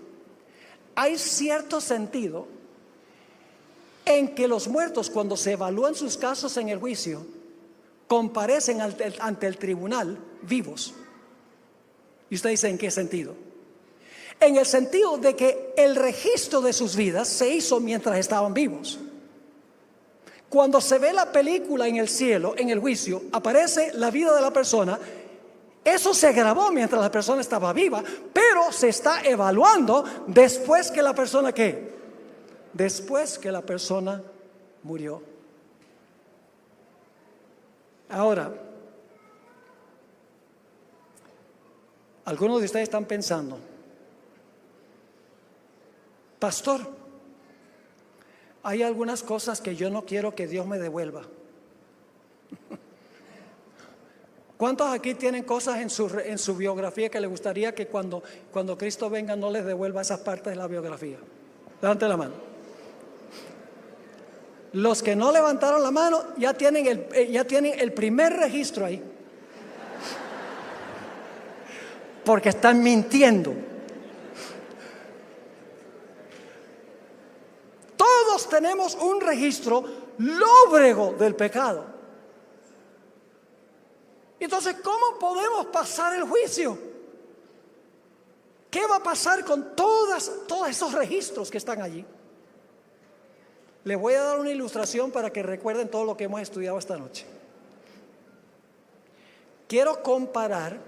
Hay cierto sentido en que los muertos, cuando se evalúan sus casos en el juicio, comparecen ante el tribunal vivos. Y usted dice, ¿en qué sentido? En el sentido de que el registro de sus vidas se hizo mientras estaban vivos. Cuando se ve la película en el cielo, en el juicio, aparece la vida de la persona. Eso se grabó mientras la persona estaba viva, pero se está evaluando después que la persona, ¿qué? Después que la persona murió. Ahora, algunos de ustedes están pensando, pastor, hay algunas cosas que yo no quiero que Dios me devuelva. ¿Cuántos aquí tienen cosas en su biografía que les gustaría que cuando Cristo venga no les devuelva esas partes de la biografía? Levante la mano. Los que no levantaron la mano ya tienen el primer registro ahí. Porque están mintiendo. Todos tenemos un registro lóbrego del pecado. Entonces, ¿cómo podemos pasar el juicio? ¿Qué va a pasar con todos esos registros que están allí? Les voy a dar una ilustración para que recuerden todo lo que hemos estudiado esta noche. Quiero comparar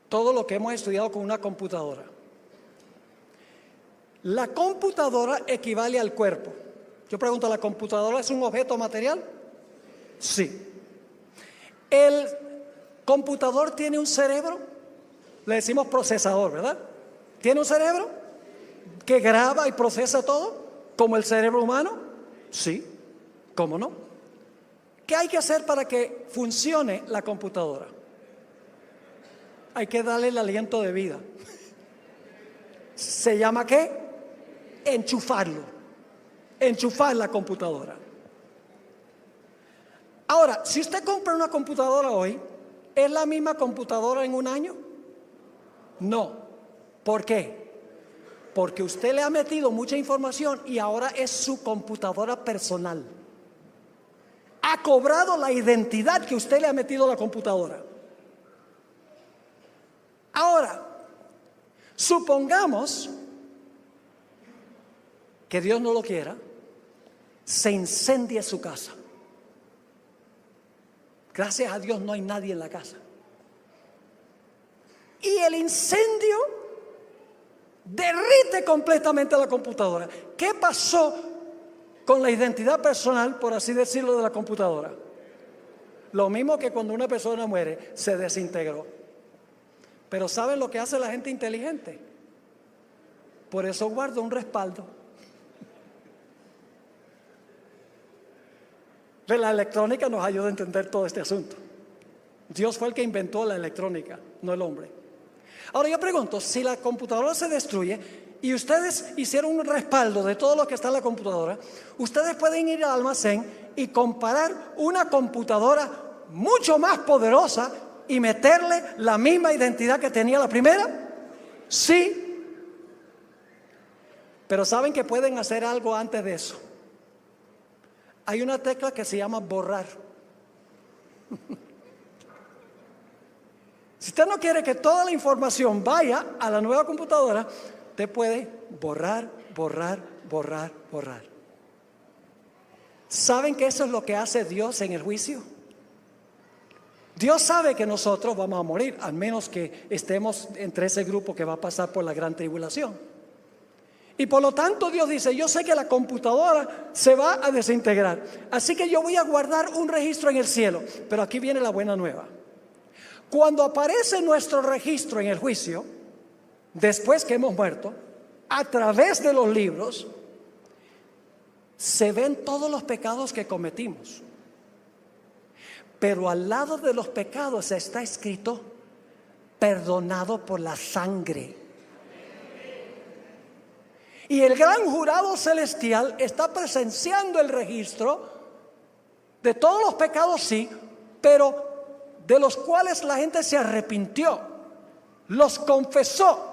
todo lo que hemos estudiado con una computadora. La computadora equivale al cuerpo. Yo pregunto, ¿la computadora es un objeto material? Sí. ¿El computador tiene un cerebro? Le decimos procesador, ¿verdad? ¿Tiene un cerebro que graba y procesa todo como el cerebro humano? Sí. ¿Cómo no? ¿Qué hay que hacer para que funcione la computadora? Hay que darle el aliento de vida. ¿Se llama qué? Enchufarlo. Enchufar la computadora. Ahora, si usted compra una computadora hoy, ¿es la misma computadora en un año? No. ¿Por qué? Porque usted le ha metido mucha información y ahora es su computadora personal. Ha cobrado la identidad que usted le ha metido a la computadora. Ahora, supongamos que Dios no lo quiera, se incendie su casa. Gracias a Dios no hay nadie en la casa. Y el incendio derrite completamente la computadora. ¿Qué pasó con la identidad personal, por así decirlo, de la computadora? Lo mismo que cuando una persona muere, se desintegró. Pero ¿saben lo que hace la gente inteligente? Por eso guarda un respaldo. La electrónica nos ayuda a entender todo este asunto. Dios fue el que inventó la electrónica, no el hombre. Ahora yo pregunto, si la computadora se destruye y ustedes hicieron un respaldo de todo lo que está en la computadora, ustedes pueden ir al almacén y comparar una computadora mucho más poderosa y meterle la misma identidad que tenía la primera. Sí. Pero ¿saben que pueden hacer algo antes de eso? Hay una tecla que se llama borrar. Si usted no quiere que toda la información vaya a la nueva computadora, usted puede borrar, borrar, borrar, borrar. ¿Saben que eso es lo que hace Dios en el juicio? Dios sabe que nosotros vamos a morir, al menos que estemos entre ese grupo que va a pasar por la gran tribulación. Y por lo tanto Dios dice, yo sé que la computadora se va a desintegrar, así que yo voy a guardar un registro en el cielo. Pero aquí viene la buena nueva. Cuando aparece nuestro registro en el juicio, después que hemos muerto, a través de los libros, se ven todos los pecados que cometimos. Pero al lado de los pecados está escrito, perdonado por la sangre. Y el gran jurado celestial está presenciando el registro de todos los pecados, sí, pero de los cuales la gente se arrepintió, los confesó.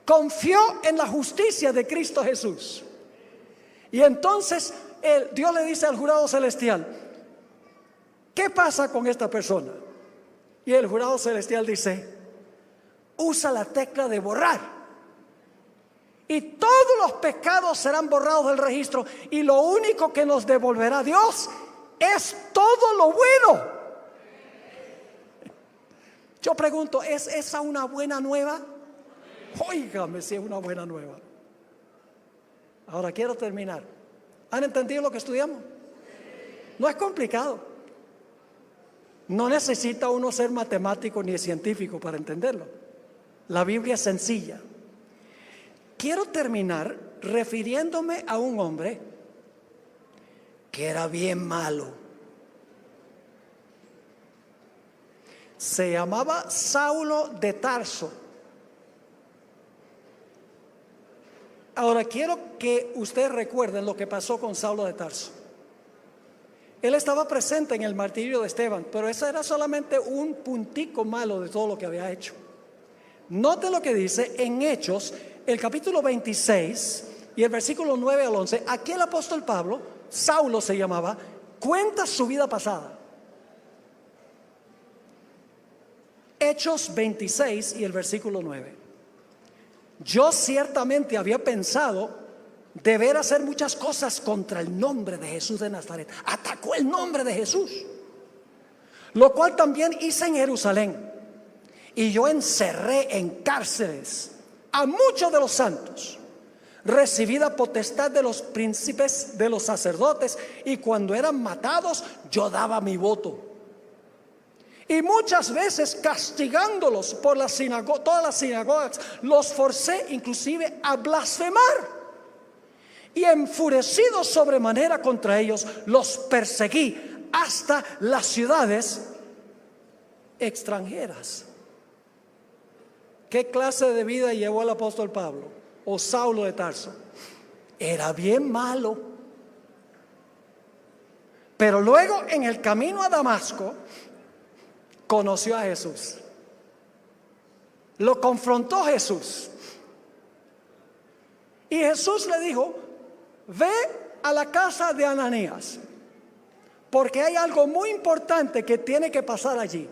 Confió en la justicia de Cristo Jesús. Y entonces Dios le dice al jurado celestial, ¿qué pasa con esta persona? Y el jurado celestial dice, usa la tecla de borrar, y todos los pecados serán borrados del registro, y lo único que nos devolverá Dios es todo lo bueno. Yo pregunto, ¿es esa una buena nueva? Óigame si es una buena nueva. Ahora quiero terminar. ¿Han entendido lo que estudiamos? No es complicado. No necesita uno ser matemático ni científico para entenderlo. La Biblia es sencilla. Quiero terminar refiriéndome a un hombre que era bien malo. Se llamaba Saulo de Tarso. Ahora quiero que ustedes recuerden lo que pasó con Saulo de Tarso. Él estaba presente en el martirio de Esteban, pero ese era solamente un puntico malo de todo lo que había hecho. Note lo que dice en Hechos, el capítulo 26 y el versículo 9 al 11. Aquí el apóstol Pablo, Saulo se llamaba, cuenta su vida pasada. Hechos 26 y el versículo 9. Yo ciertamente había pensado deber hacer muchas cosas contra el nombre de Jesús de Nazaret. Atacó el nombre de Jesús, lo cual también hice en Jerusalén. Y yo encerré en cárceles a muchos de los santos, recibida potestad de los príncipes, de los sacerdotes, y cuando eran matados yo daba mi voto. Y muchas veces castigándolos por todas las sinagogas, los forcé inclusive a blasfemar. Y enfurecido sobremanera contra ellos, los perseguí hasta las ciudades extranjeras. ¿Qué clase de vida llevó el apóstol Pablo o Saulo de Tarso? Era bien malo. Pero luego en el camino a Damasco conoció a Jesús. Lo confrontó Jesús. Y Jesús le dijo, ve a la casa de Ananías, porque hay algo muy importante que tiene que pasar allí.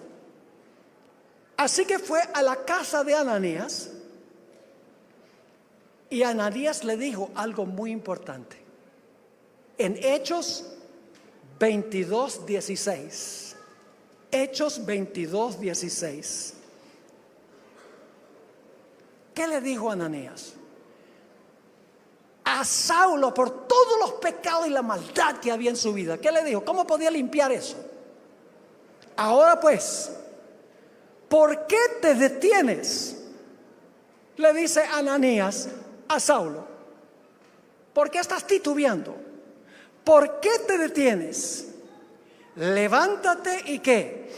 Así que fue a la casa de Ananías, y Ananías le dijo algo muy importante. En Hechos 22:16. Hechos 22:16. ¿Qué le dijo Ananías? A Saulo, por todos los pecados y la maldad que había en su vida. ¿Qué le dijo? ¿Cómo podía limpiar eso? Ahora pues, ¿por qué te detienes? Le dice Ananías a Saulo. ¿Por qué estás titubeando? ¿Por qué te detienes? Levántate y ¿qué?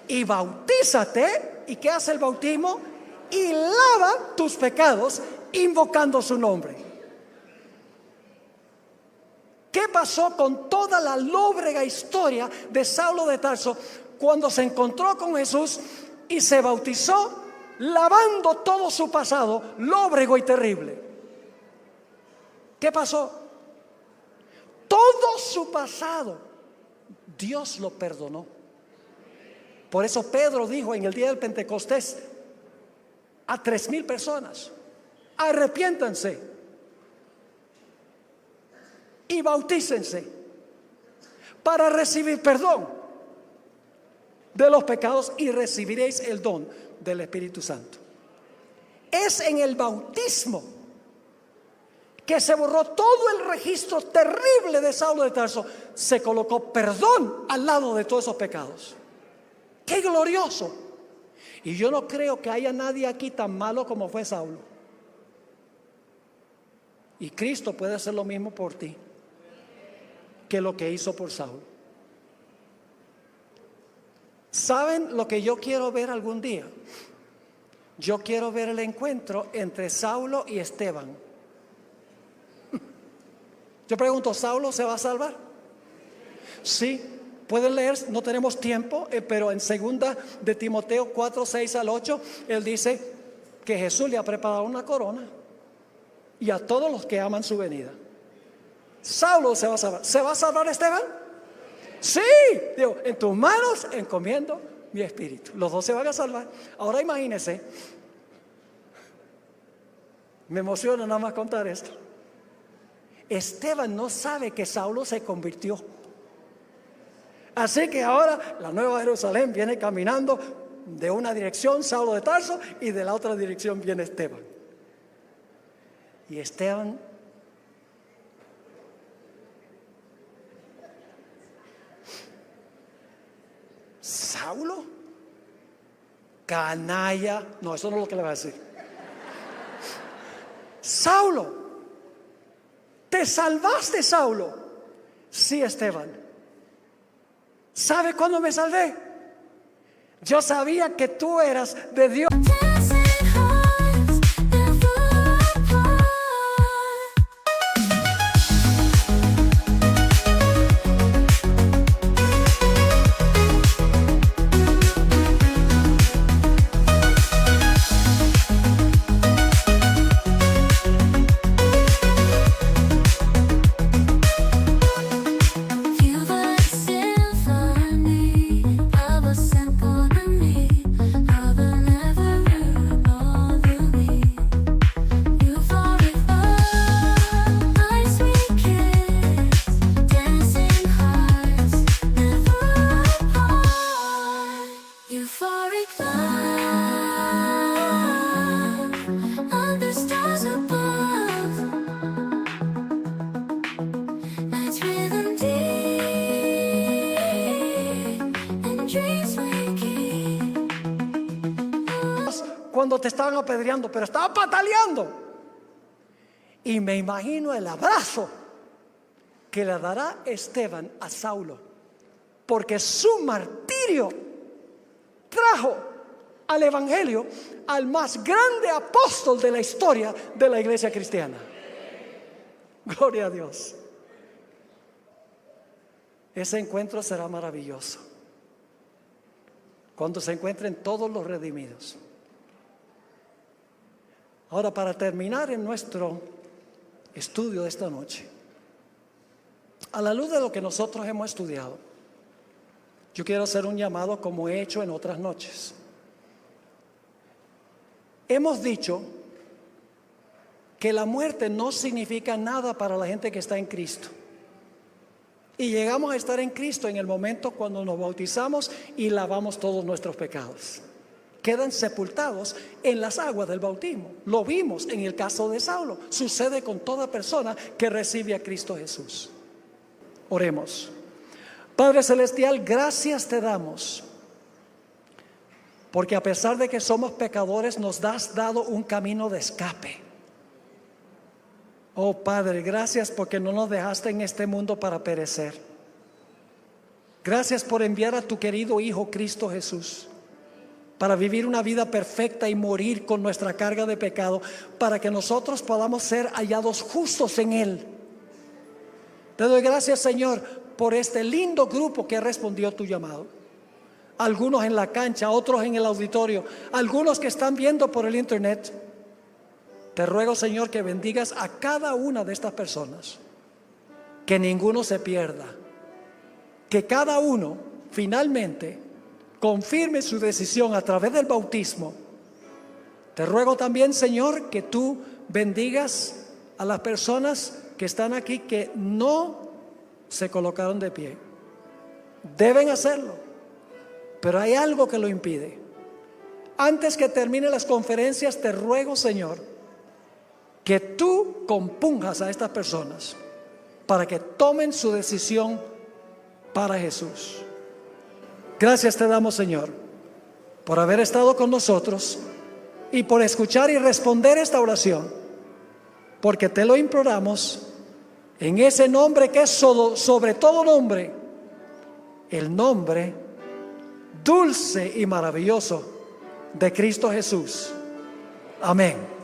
Y bautízate. ¿Y qué hace el bautismo? Y lava tus pecados invocando su nombre. ¿Qué pasó con toda la lóbrega historia de Saulo de Tarso cuando se encontró con Jesús y se bautizó, lavando todo su pasado lóbrego y terrible? ¿Qué pasó? Todo su pasado Dios lo perdonó. Por eso Pedro dijo en el día del Pentecostés a 3,000 personas: arrepiéntanse y bautícense para recibir perdón de los pecados y recibiréis el don del Espíritu Santo. Es en el bautismo que se borró todo el registro terrible de Saulo de Tarso. Se colocó perdón al lado de todos esos pecados. ¡Qué glorioso! Y yo no creo que haya nadie aquí tan malo como fue Saulo. Y Cristo puede hacer lo mismo por ti que lo que hizo por Saulo. ¿Saben lo que yo quiero ver algún día? Yo quiero ver el encuentro entre Saulo y Esteban. Yo pregunto, ¿Saulo se va a salvar? Sí, pueden leer, no tenemos tiempo, pero en 2 de Timoteo 4, 6 al 8, él dice que Jesús le ha preparado una corona y a todos los que aman su venida. Saulo se va a salvar. ¿Se va a salvar Esteban? Sí, digo, en tus manos encomiendo mi espíritu. Los dos se van a salvar. Ahora imagínense, me emociona nada más contar esto. Esteban no sabe que Saulo se convirtió. Así que ahora la Nueva Jerusalén viene caminando de una dirección, Saulo de Tarso, y de la otra dirección viene Esteban. Y Esteban, ¿Saulo? Canalla. No, eso no es lo que le va a decir. Saulo, ¿te salvaste, Saulo? Sí, Esteban. ¿Sabe cuándo me salvé? Yo sabía que tú eras de Dios. Cuando te estaban apedreando, pero estaba pataleando. Y me imagino el abrazo que le dará Esteban a Saulo, porque su martirio trajo al evangelio al más grande apóstol de la historia de la iglesia cristiana. Gloria a Dios. Ese encuentro será maravilloso cuando se encuentren todos los redimidos. Ahora, para terminar en nuestro estudio de esta noche, a la luz de lo que nosotros hemos estudiado, yo quiero hacer un llamado como he hecho en otras noches. Hemos dicho que la muerte no significa nada para la gente que está en Cristo. Y llegamos a estar en Cristo en el momento cuando nos bautizamos y lavamos todos nuestros pecados. Quedan sepultados en las aguas del bautismo. Lo vimos en el caso de Saulo. Sucede con toda persona que recibe a Cristo Jesús. Oremos. Padre Celestial, gracias te damos, porque a pesar de que somos pecadores, nos has dado un camino de escape. Oh Padre, gracias porque no nos dejaste en este mundo para perecer. Gracias por enviar a tu querido Hijo Cristo Jesús para vivir una vida perfecta y morir con nuestra carga de pecado, para que nosotros podamos ser hallados justos en Él. Te doy gracias, Señor, por este lindo grupo que respondió a tu llamado. Algunos en la cancha, otros en el auditorio, algunos que están viendo por el internet. Te ruego, Señor, que bendigas a cada una de estas personas, que ninguno se pierda, que cada uno finalmente confirme su decisión a través del bautismo. Te ruego también, Señor, que tú bendigas a las personas que están aquí que no se colocaron de pie. Deben hacerlo, pero hay algo que lo impide. Antes que termine las conferencias, te ruego, Señor, que tú compunjas a estas personas para que tomen su decisión para Jesús. Gracias te damos, Señor, por haber estado con nosotros y por escuchar y responder esta oración, porque te lo imploramos en ese nombre que es sobre todo nombre, el nombre dulce y maravilloso de Cristo Jesús. Amén.